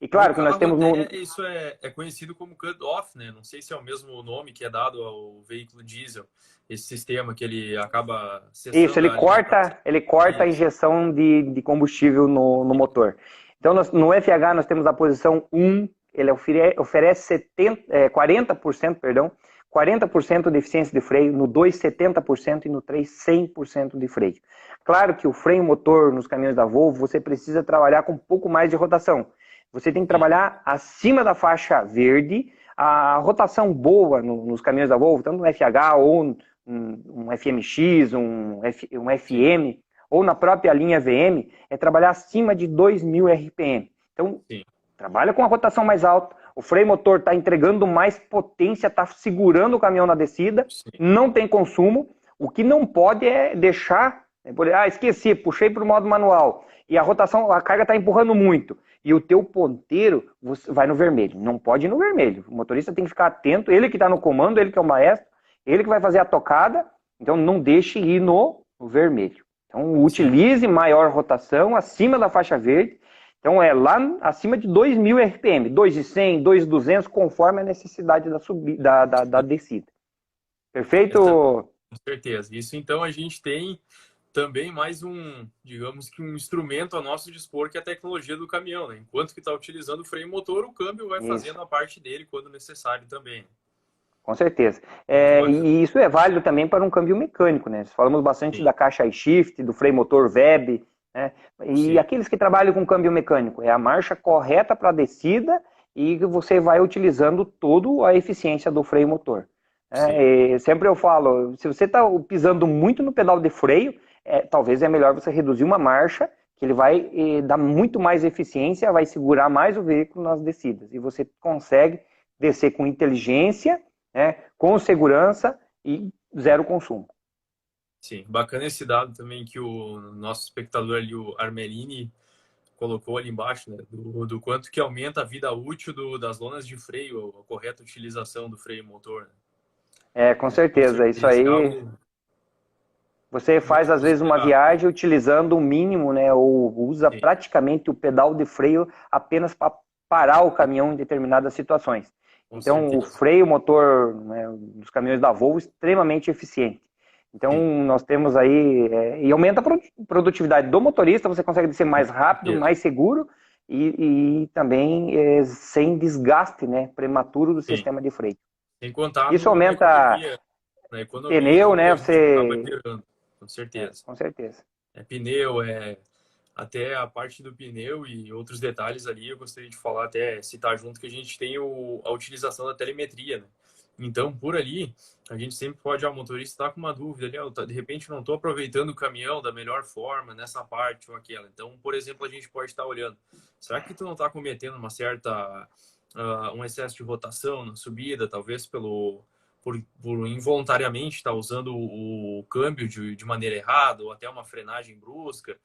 E claro que nós temos... Isso é conhecido como cut-off, né? Não sei se é o mesmo nome que é dado ao veículo diesel, esse sistema que ele acaba... Isso, ele corta a injeção de combustível no motor. Então, no FH nós temos a posição 1, ele oferece 40%, 40% de eficiência de freio, no 2, 70% e no 3, 100% de freio. Claro que o freio motor nos caminhões da Volvo, você precisa trabalhar com um pouco mais de rotação. Você tem que trabalhar acima da faixa verde, a rotação boa nos caminhões da Volvo, tanto no FH ou um FMX, um FM, ou na própria linha VM, é trabalhar acima de 2.000 RPM. Então, trabalha com a rotação mais alta, o freio motor está entregando mais potência, está segurando o caminhão na descida, não tem consumo. O que não pode é deixar, esqueci, puxei para o modo manual, e a rotação, a carga está empurrando muito, e o teu ponteiro vai no vermelho. Não pode ir no vermelho. O motorista tem que ficar atento, ele que está no comando, ele que é o maestro, ele que vai fazer a tocada, então não deixe ir no vermelho. Então utilize maior rotação acima da faixa verde. Então é lá acima de 2.000 RPM, 2.100, 2.200, conforme a necessidade da descida. Perfeito? Com certeza. Isso então a gente tem também mais digamos que um instrumento a nosso dispor, que é a tecnologia do caminhão, né? Enquanto que está utilizando o freio motor, o câmbio vai fazendo a parte dele quando necessário também. Com certeza. E isso é válido também para um câmbio mecânico, né? Falamos bastante da caixa iShift, do freio motor VEB, né? E aqueles que trabalham com câmbio mecânico, é a marcha correta para a descida e você vai utilizando toda a eficiência do freio motor. Sempre eu falo, se você está pisando muito no pedal de freio, talvez é melhor você reduzir uma marcha, que ele vai dar muito mais eficiência, vai segurar mais o veículo nas descidas. E você consegue descer com inteligência, com segurança e zero consumo. Sim, bacana esse dado também que o nosso espectador ali, o Armelini, colocou ali embaixo, né? Do quanto que aumenta a vida útil das lonas de freio, a correta utilização do freio motor. Né? Com certeza, isso aí. Você faz às vezes uma viagem utilizando o mínimo, né? Ou usa praticamente o pedal de freio apenas para parar o caminhão em determinadas situações. Então, o freio motor, né, dos caminhões da Volvo, extremamente eficiente. Então, nós temos aí, e aumenta a produtividade do motorista, você consegue ser mais rápido, mais seguro e também sem desgaste, né, prematuro do sistema de freio. Sem contar isso aumenta na economia, pneu, né, com certeza. Com certeza. Pneu, até a parte do pneu e outros detalhes ali, eu gostaria de falar, até citar junto, que a gente tem a utilização da telemetria, né? Então, por ali, a gente sempre pode, o motorista está com uma dúvida ali, de repente não estou aproveitando o caminhão da melhor forma nessa parte ou aquela. Então, por exemplo, a gente pode estar olhando, será que tu não está cometendo um excesso de rotação na subida, talvez por involuntariamente estar usando o câmbio de maneira errada ou até uma frenagem brusca.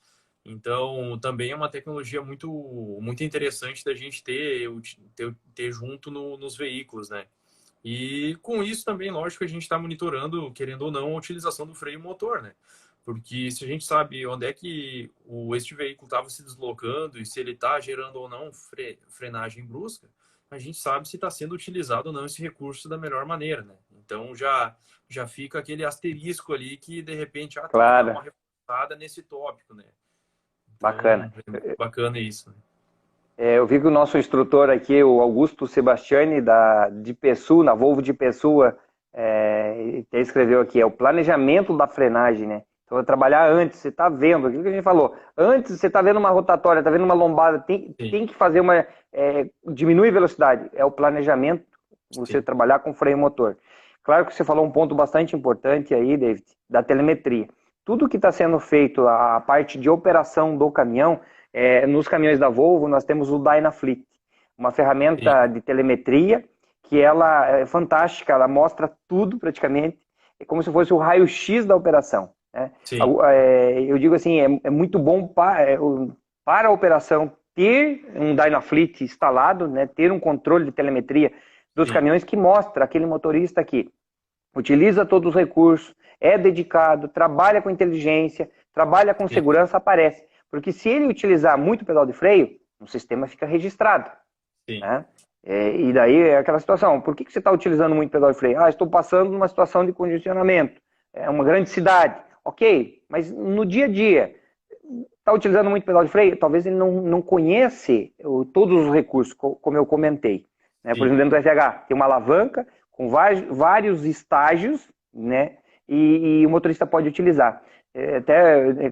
Então, também é uma tecnologia muito, muito interessante da gente ter junto nos veículos, né? E com isso também, lógico, a gente está monitorando, querendo ou não, a utilização do freio motor, né? Porque se a gente sabe onde é que este veículo estava se deslocando e se ele está gerando ou não frenagem brusca, a gente sabe se está sendo utilizado ou não esse recurso da melhor maneira, né? Então já fica aquele asterisco ali que de repente tem que dar uma reforçada nesse tópico, né? Então, bacana. Bacana isso, né? Eu vi que o nosso instrutor aqui, o Augusto Sebastiani, de Pessoa, na Volvo de Pessoa, até escreveu aqui, o planejamento da frenagem, né? Então, trabalhar antes, você está vendo, aquilo que a gente falou, antes você está vendo uma rotatória, está vendo uma lombada, tem que fazer diminuir a velocidade, é o planejamento, você trabalhar com freio motor. Claro que você falou um ponto bastante importante aí, David, da telemetria. Tudo que está sendo feito, a parte de operação do caminhão, nos caminhões da Volvo, nós temos o Dynafleet, uma ferramenta de telemetria que ela é fantástica, ela mostra tudo praticamente, é como se fosse o raio-x da operação. Né? Eu digo assim, é muito bom para a operação ter um Dynafleet instalado, né? Ter um controle de telemetria dos caminhões que mostra aquele motorista que utiliza todos os recursos, é dedicado, trabalha com inteligência, trabalha com segurança, aparece. Porque se ele utilizar muito pedal de freio, o sistema fica registrado. Né? E daí é aquela situação. Por que você está utilizando muito pedal de freio? Estou passando numa situação de congestionamento. É uma grande cidade. Ok, mas no dia a dia, está utilizando muito pedal de freio? Talvez ele não conhece todos os recursos, como eu comentei. Né? Por exemplo, dentro do FH, tem uma alavanca com vários estágios, né? E o motorista pode utilizar. Até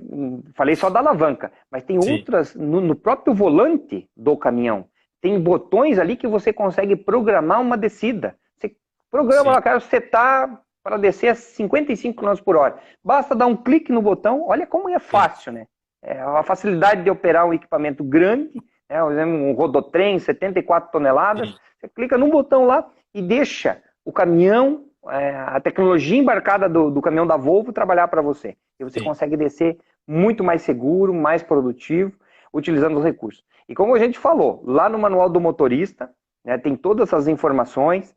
falei só da alavanca, mas tem Sim. outras no próprio volante do caminhão. Tem botões ali que você consegue programar uma descida. Você programa lá, quero setar para descer a 55 km por hora. Basta dar um clique no botão, olha como é fácil, né? A facilidade de operar um equipamento grande, né? Por exemplo, um rodotrem, 74 toneladas, Sim. você clica num botão lá e deixa o caminhão, a tecnologia embarcada do caminhão da Volvo trabalhar para você. E você Sim. consegue descer muito mais seguro, mais produtivo, utilizando os recursos. E como a gente falou, lá no manual do motorista, né, tem todas essas informações.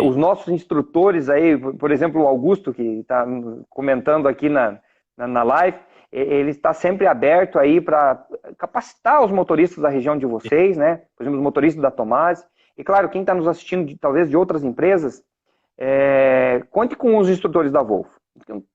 Os nossos instrutores aí, por exemplo, o Augusto, que está comentando aqui na live, ele está sempre aberto aí para capacitar os motoristas da região de vocês, né? Por exemplo, os motoristas da Tomasi. E claro, quem está nos assistindo, talvez de outras empresas, conte com os instrutores da Volvo.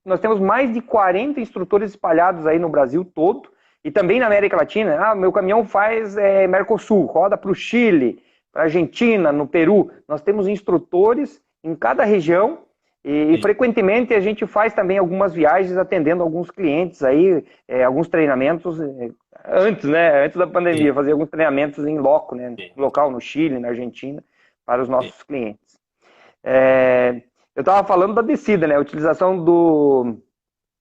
Nós temos mais de 40 instrutores espalhados aí no Brasil todo e também na América Latina. Meu caminhão faz Mercosul, roda para o Chile, para a Argentina, no Peru. Nós temos instrutores em cada região e frequentemente a gente faz também algumas viagens atendendo alguns clientes aí, alguns treinamentos antes, né? Antes da pandemia, fazer alguns treinamentos em loco, né? Local no Chile, na Argentina, para os nossos clientes. Eu estava falando da descida, né? A utilização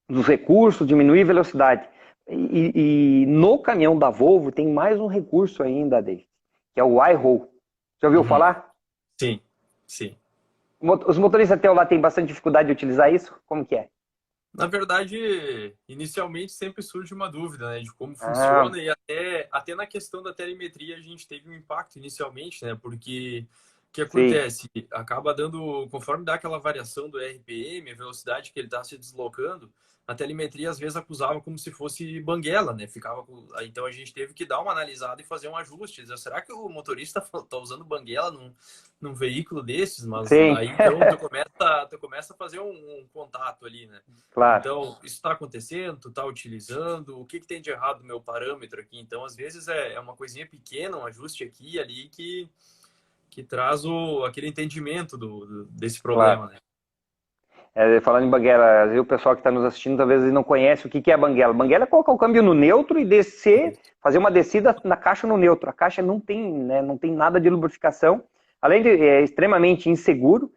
dos recursos, diminuir a velocidade. E no caminhão da Volvo tem mais um recurso ainda, Dave, que é o iRoll. Já ouviu falar? Sim, sim. Os motoristas até lá têm bastante dificuldade de utilizar isso? Como que é? Na verdade, inicialmente sempre surge uma dúvida, né, de como funciona e até na questão da telemetria a gente teve um impacto inicialmente, né, porque o que acontece? Acaba dando, conforme dá aquela variação do RPM, a velocidade que ele está se deslocando, a telemetria às vezes acusava como se fosse banguela, né? Então a gente teve que dar uma analisada e fazer um ajuste. Dizer, será que o motorista está usando banguela num veículo desses? Mas aí então tu começa a fazer um contato ali, né? Claro. Então, isso está acontecendo, tu está utilizando, o que tem de errado no meu parâmetro aqui? Então, às vezes é uma coisinha pequena, um ajuste aqui e ali que traz aquele entendimento desse problema, né? Falando em banguela, o pessoal que está nos assistindo talvez não conhece o que é banguela. Banguela é colocar o câmbio no neutro e descer, fazer uma descida na caixa no neutro. A caixa não tem, né, não tem nada de lubrificação. Além de extremamente inseguro,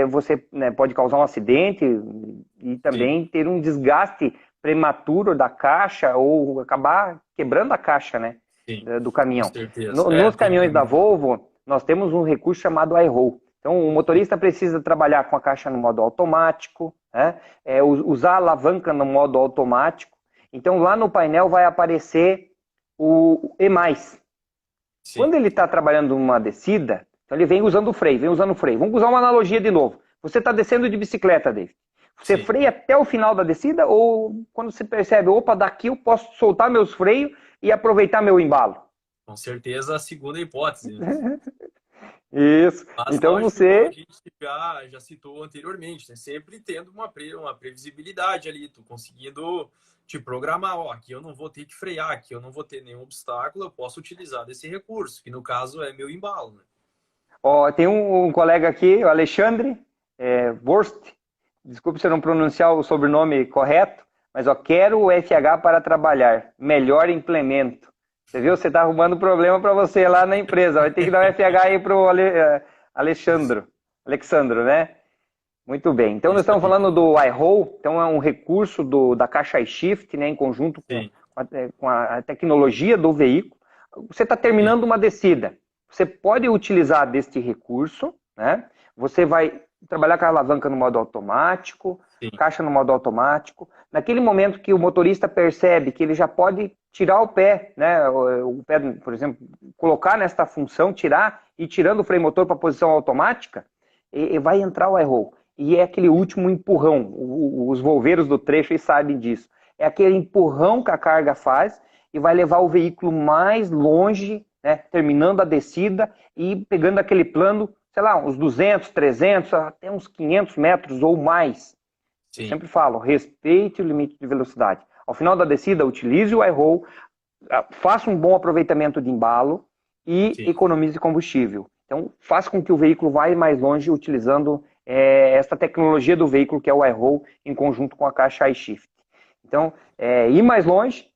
você pode causar um acidente e também ter um desgaste prematuro da caixa ou acabar quebrando a caixa, né, do caminhão. Com certeza. Nos caminhões da Volvo, nós temos um recurso chamado iRoll. Então, o motorista precisa trabalhar com a caixa no modo automático, né? Usar a alavanca no modo automático. Então, lá no painel vai aparecer o E+. Quando ele está trabalhando uma descida, então ele vem usando o freio, Vamos usar uma analogia de novo. Você está descendo de bicicleta, David. Você freia até o final da descida ou quando você percebe, opa, daqui eu posso soltar meus freios e aproveitar meu embalo? Com certeza a segunda hipótese, né? Isso. Mas, então lógico, você... como a gente já citou anteriormente, né? Sempre tendo uma previsibilidade ali, tu conseguindo te programar, aqui eu não vou ter que frear, aqui eu não vou ter nenhum obstáculo, eu posso utilizar desse recurso, que no caso é meu embalo, né? Tem um colega aqui, o Alexandre Borst, desculpe se eu não pronunciar o sobrenome correto, mas quero o FH para trabalhar, melhor implemento. Você viu? Você está arrumando problema para você lá na empresa. Vai ter que dar o FH aí para o Alexandro, né? Muito bem. Então, nós estamos falando do iRoll. Então, é um recurso da caixa iShift, né, em conjunto com a tecnologia do veículo. Você está terminando uma descida. Você pode utilizar deste recurso, né? Você vai trabalhar com a alavanca no modo automático, caixa no modo automático. Naquele momento que o motorista percebe que ele já pode tirar o pé, né? O pé, por exemplo, colocar nesta função, tirar e tirando o freio motor para a posição automática, e vai entrar o iRoll. E é aquele último empurrão. Os volveiros do trecho sabem disso. É aquele empurrão que a carga faz e vai levar o veículo mais longe, né? Terminando a descida e pegando aquele plano, sei lá, uns 200, 300, até uns 500 metros ou mais. Eu sempre falo, respeite o limite de velocidade. Ao final da descida, utilize o iRoll, faça um bom aproveitamento de embalo e economize combustível. Então, faz com que o veículo vá mais longe utilizando essa tecnologia do veículo, que é o iRoll, em conjunto com a caixa iShift. Então, ir mais longe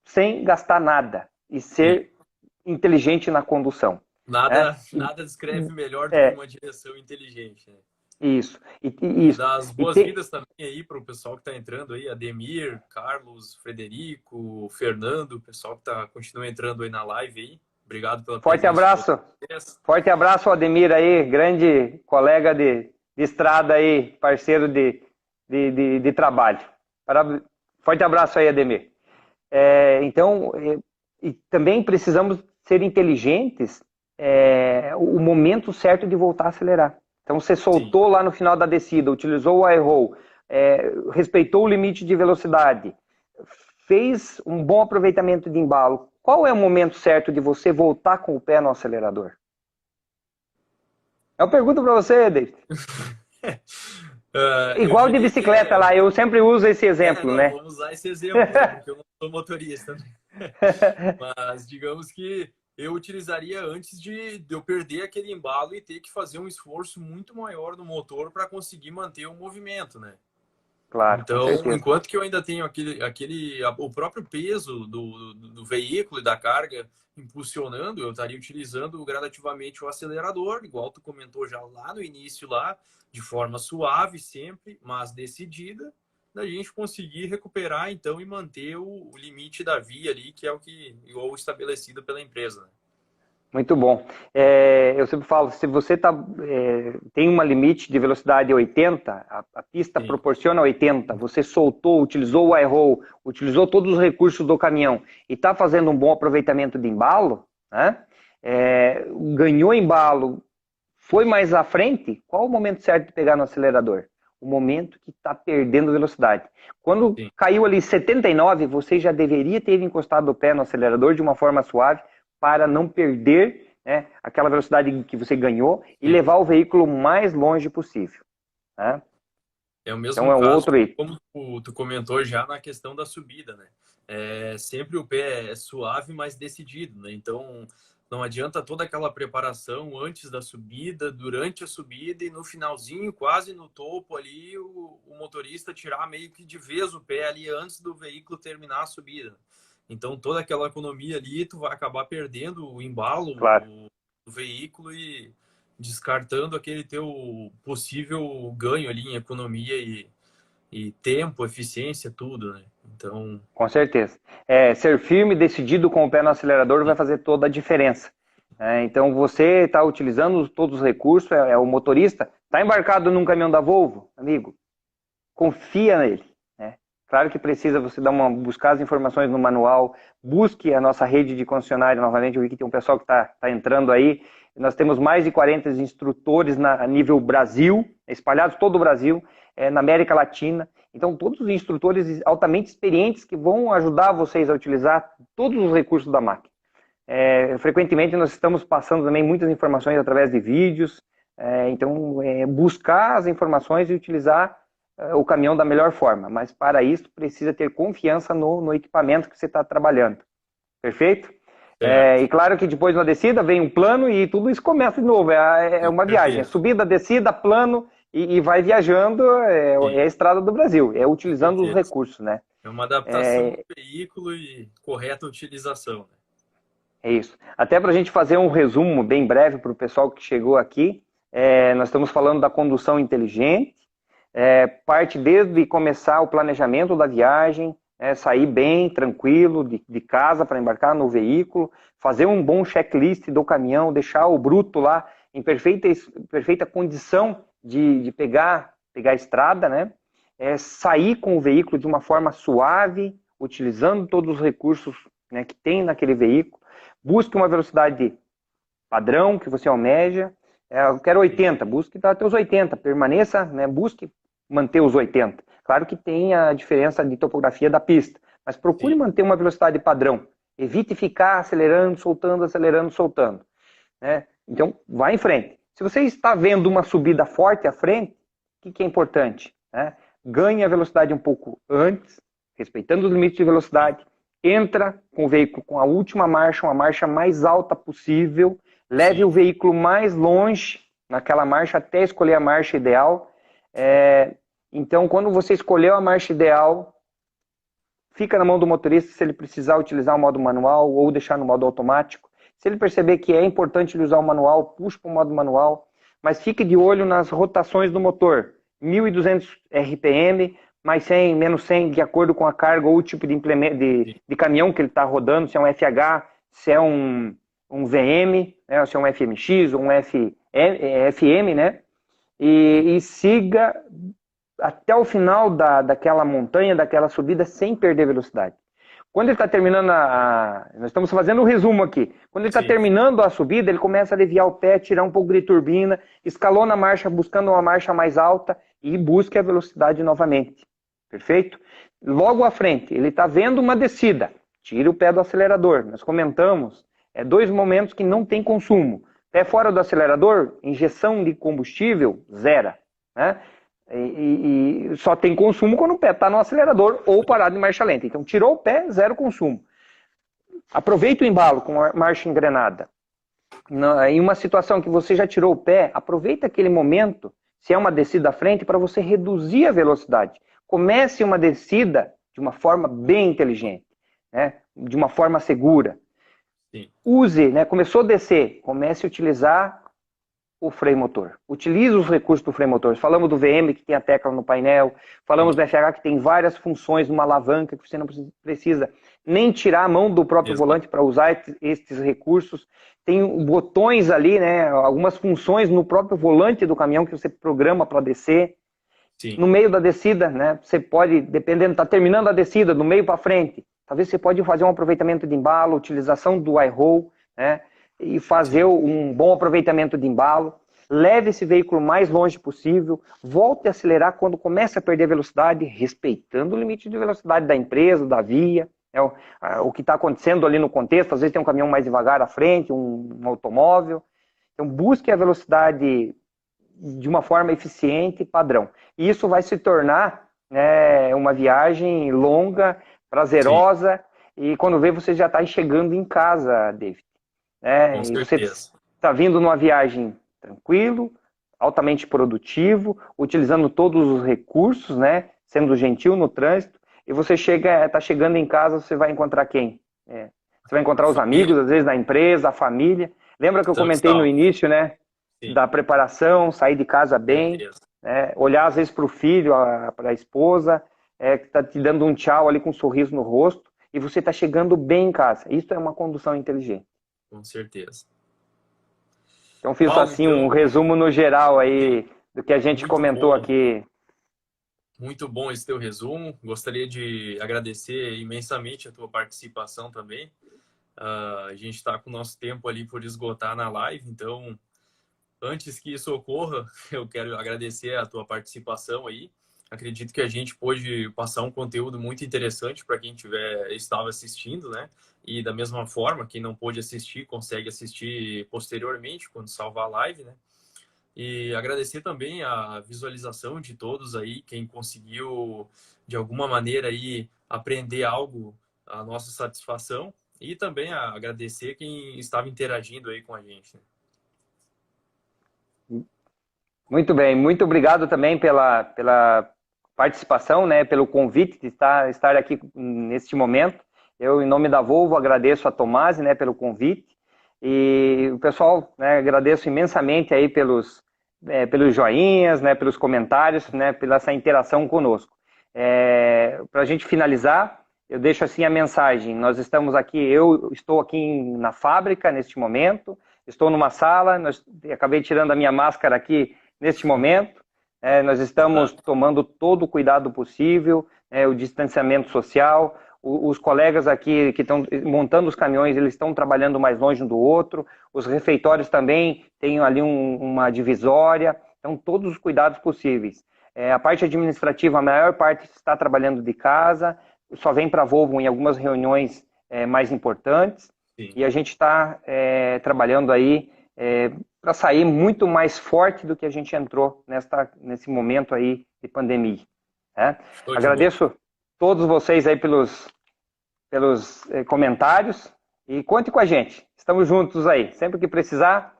sem gastar nada e ser inteligente na condução. Nada descreve melhor do que uma direção inteligente, né? Isso. Das boas-vindas também aí para o pessoal que está entrando aí, Ademir, Carlos, Frederico, Fernando, o pessoal que continua entrando aí na live aí. Obrigado pela presença. Forte abraço, Ademir aí, grande colega de estrada aí, parceiro de trabalho. Forte abraço aí, Ademir. Então, e também precisamos ser inteligentes o momento certo de voltar a acelerar. Então, você soltou lá no final da descida, utilizou o iRoll, respeitou o limite de velocidade, fez um bom aproveitamento de embalo. Qual é o momento certo de você voltar com o pé no acelerador? Eu pergunto para você, David. Igual de bicicleta lá, eu sempre uso esse exemplo, né? Vamos usar esse exemplo, né? Porque eu não sou motorista. Mas digamos que eu utilizaria antes de eu perder aquele embalo e ter que fazer um esforço muito maior no motor para conseguir manter o movimento, né? Claro. Então, enquanto que eu ainda tenho o próprio peso do veículo e da carga impulsionando, eu estaria utilizando gradativamente o acelerador, igual tu comentou já lá no início, lá, de forma suave sempre, mas decidida, da gente conseguir recuperar então e manter o limite da via ali, que é o estabelecido pela empresa. Muito bom. Eu sempre falo, se você tem uma limite de velocidade 80, a pista proporciona 80, você soltou, utilizou o iRoll, utilizou todos os recursos do caminhão e está fazendo um bom aproveitamento de embalo, né? Ganhou embalo, foi mais à frente, qual o momento certo de pegar no acelerador? O momento que está perdendo velocidade. Quando caiu ali 79, você já deveria ter encostado o pé no acelerador de uma forma suave para não perder, né, aquela velocidade que você ganhou e levar o veículo o mais longe possível. Né? É o mesmo então, caso, como tu comentou já na questão da subida, né? Sempre o pé é suave, mas decidido, né? Então, não adianta toda aquela preparação antes da subida, durante a subida e no finalzinho, quase no topo ali, o motorista tirar meio que de vez o pé ali antes do veículo terminar a subida. Então, toda aquela economia ali, tu vai acabar perdendo o embalo do veículo e descartando aquele teu possível ganho ali em economia e tempo, eficiência, tudo, né? Então... Com certeza. Ser firme e decidido com o pé no acelerador vai fazer toda a diferença. Então, você está utilizando todos os recursos, o motorista, está embarcado num caminhão da Volvo, amigo, confia nele. Claro que precisa você buscar as informações no manual, busque a nossa rede de concessionária novamente, eu vi que tem um pessoal que está entrando aí. Nós temos mais de 40 instrutores a nível Brasil, espalhados todo o Brasil, na América Latina. Então, todos os instrutores altamente experientes que vão ajudar vocês a utilizar todos os recursos da máquina. Frequentemente, nós estamos passando também muitas informações através de vídeos. Então, buscar as informações e utilizar o caminhão da melhor forma, mas para isso precisa ter confiança no equipamento que você está trabalhando. Perfeito? E claro que depois na descida vem um plano e tudo isso começa de novo, é uma viagem, subida, descida, plano e vai viajando, é a estrada do Brasil, utilizando os recursos, né? É uma adaptação do veículo e correta utilização. Né? É isso. Até para a gente fazer um resumo bem breve para o pessoal que chegou aqui, nós estamos falando da condução inteligente, parte desde começar o planejamento da viagem, sair bem, tranquilo, de casa para embarcar no veículo, fazer um bom checklist do caminhão, deixar o bruto lá em perfeita condição de pegar a estrada, né? Sair com o veículo de uma forma suave, utilizando todos os recursos, né, que tem naquele veículo, busque uma velocidade padrão que você almeja, eu quero 80, busque até os 80, permaneça, né, busque manter os 80. Claro que tem a diferença de topografia da pista, mas procure manter uma velocidade padrão. Evite ficar acelerando, soltando. Né? Então, vá em frente. Se você está vendo uma subida forte à frente, o que é importante? Né? Ganhe a velocidade um pouco antes, respeitando os limites de velocidade, entra com o veículo com a última marcha, uma marcha mais alta possível, Leve Sim. o veículo mais longe naquela marcha até escolher a marcha ideal. Então, quando você escolheu a marcha ideal, fica na mão do motorista se ele precisar utilizar o modo manual ou deixar no modo automático. Se ele perceber que é importante ele usar o manual, puxa para o modo manual. Mas fique de olho nas rotações do motor. 1.200 RPM, mais 100, menos 100, de acordo com a carga ou o tipo de caminhão que ele está rodando, se é um FH, se é um VM, né, se é um FMX ou um FM, né? E siga até o final daquela montanha, daquela subida, sem perder velocidade. Quando ele está terminando nós estamos fazendo um resumo aqui. Quando ele está terminando a subida, ele começa a aliviar o pé, tirar um pouco de turbina, escalona a marcha, buscando uma marcha mais alta e busque a velocidade novamente. Perfeito? Logo à frente, ele está vendo uma descida. Tira o pé do acelerador. Nós comentamos, 2 momentos que não tem consumo. Pé fora do acelerador, injeção de combustível, zero. Né? E só tem consumo quando o pé está no acelerador ou parado em marcha lenta. Então, tirou o pé, zero consumo. Aproveita o embalo com a marcha engrenada. Em uma situação que você já tirou o pé, aproveita aquele momento, se é uma descida à frente, para você reduzir a velocidade. Comece uma descida de uma forma bem inteligente, né? De uma forma segura. Sim. Use, né? Começou a descer, comece a utilizar o freio motor. Utilize os recursos do freio motor. Falamos do VM, que tem a tecla no painel. Falamos do FH, que tem várias funções numa alavanca, que você não precisa nem tirar a mão do próprio volante para usar esses recursos. Tem botões ali, né? Algumas funções no próprio volante do caminhão que você programa para descer. Sim. No meio da descida, né? Você pode, dependendo, está terminando a descida, do meio para frente. Talvez você pode fazer um aproveitamento de embalo, utilização do iRoll, né? E fazer um bom aproveitamento de embalo. Leve esse veículo o mais longe possível. Volte a acelerar quando começa a perder velocidade, respeitando o limite de velocidade da empresa, da via. O que está acontecendo ali no contexto. Às vezes tem um caminhão mais devagar à frente, um automóvel. Então, busque a velocidade de uma forma eficiente e padrão. E isso vai se tornar, né, uma viagem longa, prazerosa. Sim. E quando vê, você já está chegando em casa, David. Com certeza. Você está vindo numa viagem tranquilo, altamente produtivo, utilizando todos os recursos, né, sendo gentil no trânsito, e você está chegando em casa, você vai encontrar quem? Você vai encontrar os amigos, às vezes da empresa, a família. Lembra que eu comentei no início, né, da preparação, sair de casa bem, né, olhar às vezes para o filho, para a esposa, que está te dando um tchau ali com um sorriso no rosto, e você está chegando bem em casa. Isso é uma condução inteligente. Com certeza. Então fiz assim um resumo no geral aí do que a gente comentou aqui. Muito bom esse teu resumo. Gostaria de agradecer imensamente a tua participação também. A gente está com o nosso tempo ali por esgotar na live, então antes que isso ocorra, eu quero agradecer a tua participação aí. Acredito que a gente pôde passar um conteúdo muito interessante para quem estava assistindo, né? E da mesma forma, quem não pôde assistir, consegue assistir posteriormente, quando salvar a live, né? E agradecer também a visualização de todos aí, quem conseguiu, de alguma maneira, aí, aprender algo, a nossa satisfação. E também agradecer quem estava interagindo aí com a gente, né? Muito bem, muito obrigado também pela participação, né, pelo convite de estar aqui neste momento. Eu, em nome da Volvo, agradeço a Tomasi, né, pelo convite. E o pessoal, né, agradeço imensamente aí pelos joinhas, né, pelos comentários, né, pela essa interação conosco. Para a gente finalizar, eu deixo assim a mensagem. Nós estamos aqui, eu estou aqui na fábrica neste momento, estou numa sala, acabei tirando a minha máscara aqui neste momento. Nós estamos tomando todo o cuidado possível, o distanciamento social. Os colegas aqui que estão montando os caminhões, eles estão trabalhando mais longe um do outro. Os refeitórios também têm ali uma divisória. Então, todos os cuidados possíveis. A parte administrativa, a maior parte está trabalhando de casa. Só vem para a Volvo em algumas reuniões mais importantes. Sim. E a gente está trabalhando aí para sair muito mais forte do que a gente entrou nesse momento aí de pandemia. Agradeço todos vocês aí pelos comentários E conte com a gente. Estamos juntos aí. Sempre que precisar,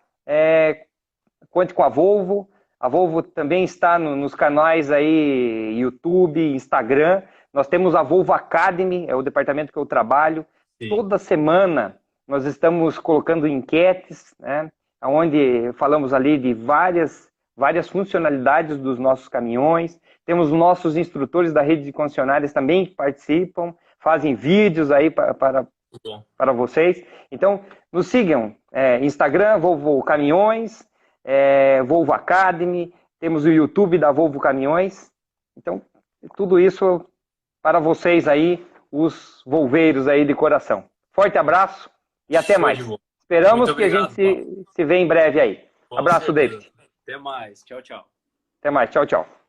conte com a Volvo. A Volvo também está nos canais aí, YouTube, Instagram. Nós temos a Volvo Academy, é o departamento que eu trabalho. Sim. Toda semana nós estamos colocando enquetes, né, onde falamos ali de várias funcionalidades dos nossos caminhões. Temos nossos instrutores da rede de concessionárias também que participam, fazem vídeos aí para vocês. Então, nos sigam. Instagram, Volvo Caminhões, Volvo Academy, temos o YouTube da Volvo Caminhões. Então, tudo isso para vocês aí, os volveiros aí de coração. Forte abraço e até mais. Esperamos obrigado, que a gente se vê em breve aí. Abraço, David. Até mais. Tchau, tchau. Até mais. Tchau, tchau.